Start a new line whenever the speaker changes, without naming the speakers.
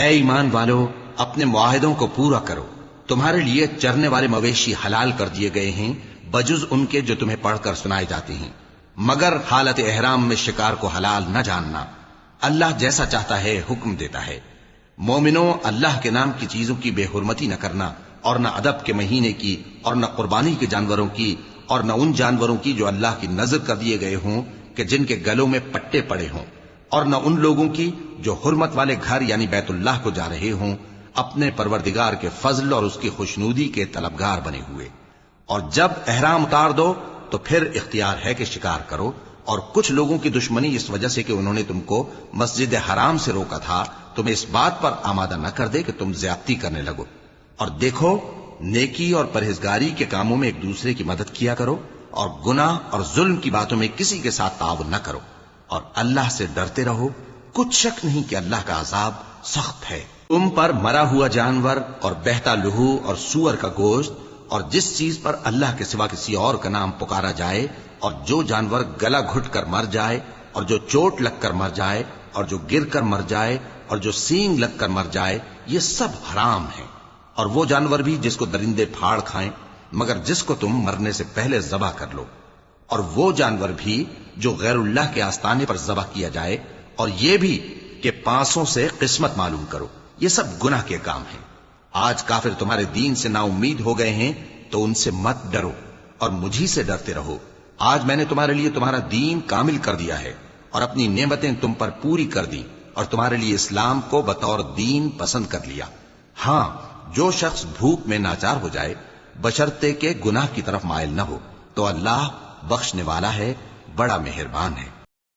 اے ایمان والو، اپنے معاہدوں کو پورا کرو۔ تمہارے لیے چرنے والے مویشی حلال کر دیے گئے ہیں بجز ان کے جو تمہیں پڑھ کر سنائے جاتے ہیں، مگر حالت احرام میں شکار کو حلال نہ جاننا۔ اللہ جیسا چاہتا ہے حکم دیتا ہے۔ مومنوں، اللہ کے نام کی چیزوں کی بے حرمتی نہ کرنا، اور نہ ادب کے مہینے کی، اور نہ قربانی کے جانوروں کی، اور نہ ان جانوروں کی جو اللہ کی نذر کر دیے گئے ہوں کہ جن کے گلوں میں پٹے پڑے ہوں، اور نہ ان لوگوں کی جو حرمت والے گھر یعنی بیت اللہ کو جا رہے ہوں اپنے پروردگار کے فضل اور اس کی خوشنودی کے طلبگار بنے ہوئے۔ اور جب احرام اتار دو تو پھر اختیار ہے کہ شکار کرو، اور کچھ لوگوں کی دشمنی اس وجہ سے کہ انہوں نے تم کو مسجد حرام سے روکا تھا تمہیں اس بات پر آمادہ نہ کر دے کہ تم زیادتی کرنے لگو۔ اور دیکھو، نیکی اور پرہیزگاری کے کاموں میں ایک دوسرے کی مدد کیا کرو، اور گناہ اور ظلم کی باتوں میں کسی کے ساتھ تعاون نہ کرو، اور اللہ سے ڈرتے رہو۔ کچھ شک نہیں کہ اللہ کا عذاب سخت ہے۔ تم پر مرا ہوا جانور اور بہتا لہو اور سور کا گوشت اور جس چیز پر اللہ کے سوا کسی اور کا نام پکارا جائے، اور جو جانور گلا گھٹ کر مر جائے، اور جو چوٹ لگ کر مر جائے، اور جو گر کر مر جائے، اور جو سینگ لگ کر مر جائے، یہ سب حرام ہیں۔ اور وہ جانور بھی جس کو درندے پھاڑ کھائیں، مگر جس کو تم مرنے سے پہلے ذبح کر لو، اور وہ جانور بھی جو غیر اللہ کے آستانے پر ذبح کیا جائے، اور یہ بھی کہ پانسوں سے قسمت معلوم کرو۔ یہ سب گناہ کے کام ہیں۔ آج کافر تمہارے دین سے نا امید ہو گئے ہیں تو ان سے مت ڈرو اور مجھی سے ڈرتے رہو۔ آج میں نے تمہارے لیے تمہارا دین کامل کر دیا ہے اور اپنی نعمتیں تم پر پوری کر دی، اور تمہارے لیے اسلام کو بطور دین پسند کر لیا۔ ہاں، جو شخص بھوک میں ناچار ہو جائے بشرطے کہ گناہ کی طرف مائل نہ ہو تو اللہ بخشنے والا ہے، بڑا مہربان ہے۔